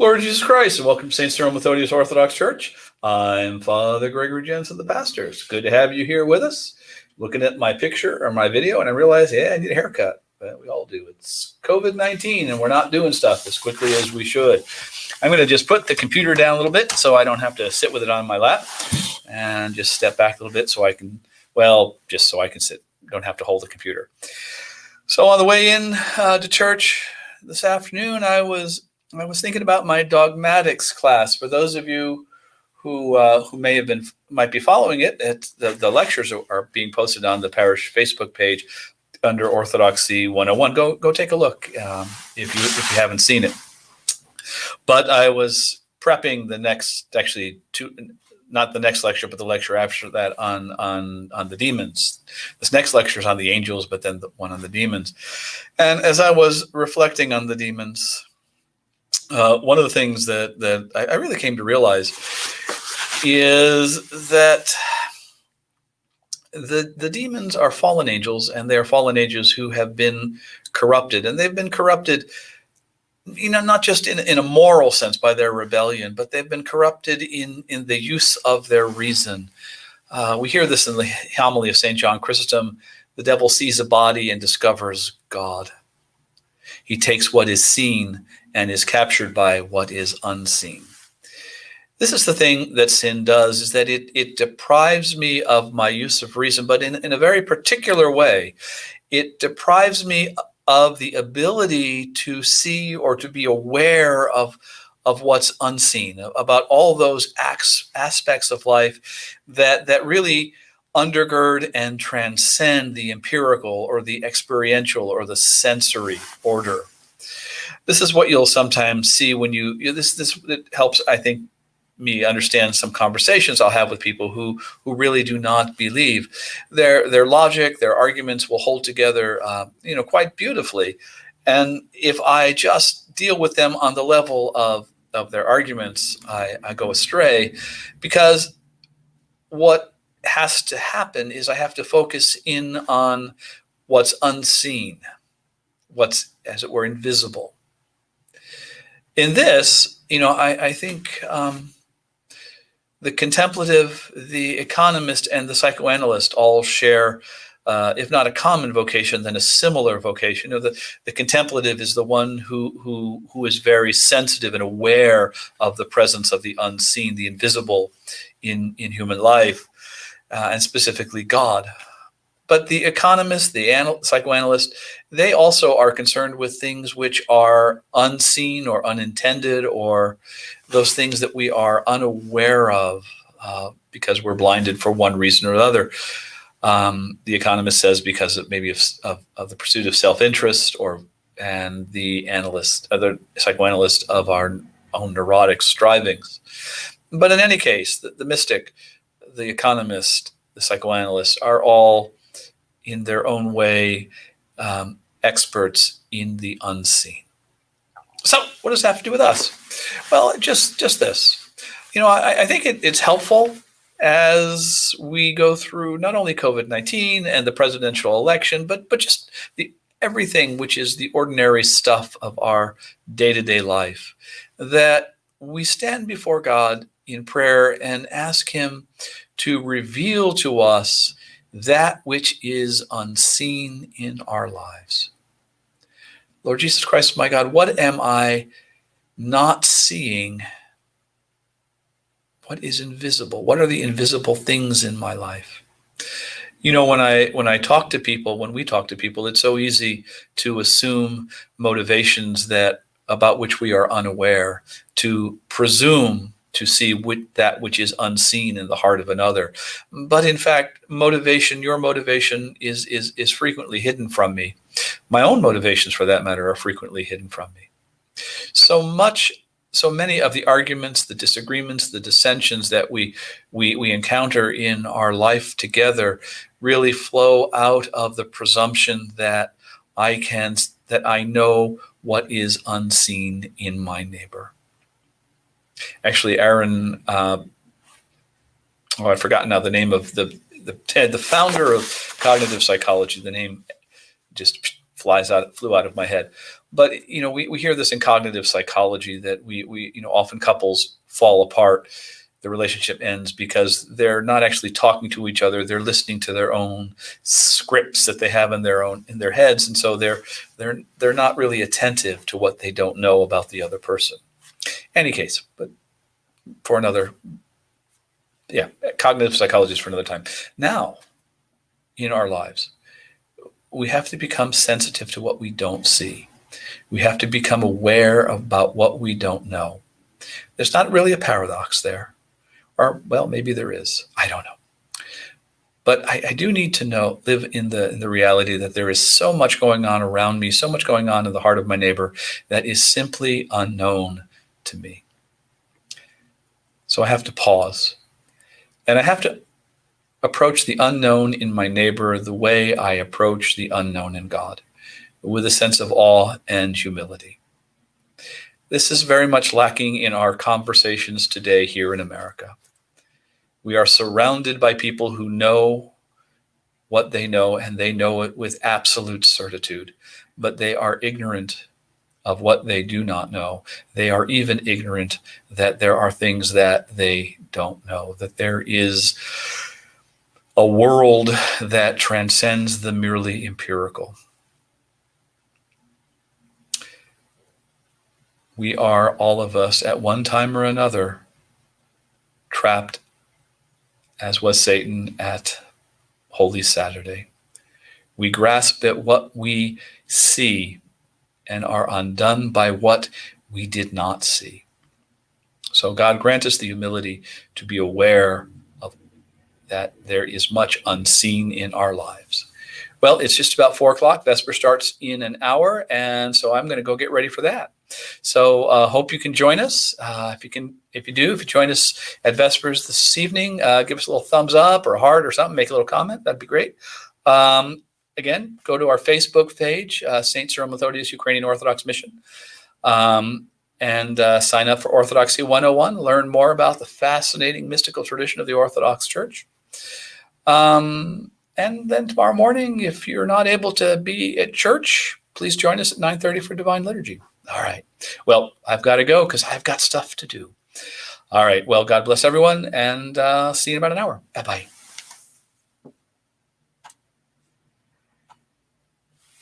Lord Jesus Christ, and welcome to St. Cyril Methodius Orthodox Church. I'm Father Gregory Jensen, the pastor. It's good to have you here with us. Looking at my picture or my video, and I realized, I need a haircut. But we all do. It's COVID-19, and we're not doing stuff as quickly as we should. I'm going to just put the computer down a little bit so I don't have to sit with it on my lap, and just step back a little bit so I can, just so I can sit. Don't have to hold the computer. So on the way in to church this afternoon, I was thinking about my dogmatics class. For those of you who might be following it, the lectures are being posted on the parish Facebook page under Orthodoxy 101. Go take a look if you haven't seen it. But I was prepping the next, not the next lecture, but the lecture after that on the demons. This next lecture is on the angels, but then the one on the demons. And as I was reflecting on the demons, one of the things that I really came to realize is that the demons are fallen angels, and they are fallen angels who have been corrupted. And they've been corrupted, not just in a moral sense by their rebellion, but they've been corrupted in the use of their reason. We hear this in the homily of St. John Chrysostom: the devil sees a body and discovers God. He takes what is seen and is captured by what is unseen. This is the thing that sin does, is that it deprives me of my use of reason, but in a very particular way. It deprives me of the ability to see or to be aware of what's unseen, about all those aspects of life that really undergird and transcend the empirical or the experiential or the sensory order. This is what you'll sometimes see when this it helps, I think, me understand some conversations I'll have with people who really do not believe. Their logic, their arguments will hold together, quite beautifully. And if I just deal with them on the level of their arguments, I go astray, because what has to happen is I have to focus in on what's unseen, what's, as it were, invisible. In this, I think the contemplative, the economist, and the psychoanalyst all share, if not a common vocation, then a similar vocation. The contemplative is the one who is very sensitive and aware of the presence of the unseen, the invisible in human life, and specifically God. But the economist, the psychoanalyst, they also are concerned with things which are unseen or unintended, or those things that we are unaware of because we're blinded for one reason or another. The economist says because of maybe of the pursuit of self-interest, and the psychoanalyst of our own neurotic strivings. But in any case, the mystic, the economist, the psychoanalyst are all, in their own way, experts in the unseen. So what does that have to do with us? Well, just this. I think it's helpful as we go through not only COVID-19 and the presidential election, but just everything which is the ordinary stuff of our day-to-day life, that we stand before God in prayer and ask him to reveal to us that which is unseen in our lives. Lord Jesus Christ, my God, what am I not seeing? What is invisible? What are the invisible things in my life? When we talk to people, it's so easy to assume motivations about which we are unaware, to presume to see that which is unseen in the heart of another. But in fact, your motivation is frequently hidden from me. My own motivations, for that matter, are frequently hidden from me. So many of the arguments, the disagreements, the dissensions that we encounter in our life together really flow out of the presumption that I know what is unseen in my neighbor. Actually, Aaron, I've forgotten now the name of the founder of cognitive psychology. The name just flew out of my head. But we hear this in cognitive psychology that we often couples fall apart. The relationship ends because they're not actually talking to each other. They're listening to their own scripts that they have in their heads, and so they're not really attentive to what they don't know about the other person. Any case, but for another, cognitive psychology is for another time. Now, in our lives, we have to become sensitive to what we don't see. We have to become aware about what we don't know. There's not really a paradox there. Or, well, maybe there is. I don't know. But I do need to live in the reality that there is so much going on around me, so much going on in the heart of my neighbor that is simply unknown to me. So I have to pause. And I have to approach the unknown in my neighbor the way I approach the unknown in God, with a sense of awe and humility. This is very much lacking in our conversations today here in America. We are surrounded by people who know what they know, and they know it with absolute certitude, but they are ignorant of what they do not know. They are even ignorant that there are things that they don't know, that there is a world that transcends the merely empirical. We are, all of us, at one time or another, trapped, as was Satan at Holy Saturday. We grasp at what we see and are undone by what we did not see. So God grant us the humility to be aware of that there is much unseen in our lives. Well, it's just about 4:00. Vesper starts in an hour, and so I'm going to go get ready for that. So hope you can join us. If you join us at Vespers this evening, give us a little thumbs up or a heart or something, make a little comment. That'd be great. Again, go to our Facebook page, St. Cyril Methodius Ukrainian Orthodox Mission, and sign up for Orthodoxy 101. Learn more about the fascinating mystical tradition of the Orthodox Church. And then tomorrow morning, if you're not able to be at church, please join us at 9:30 for Divine Liturgy. All right. Well, I've got to go because I've got stuff to do. All right. Well, God bless everyone, and see you in about an hour. Bye-bye.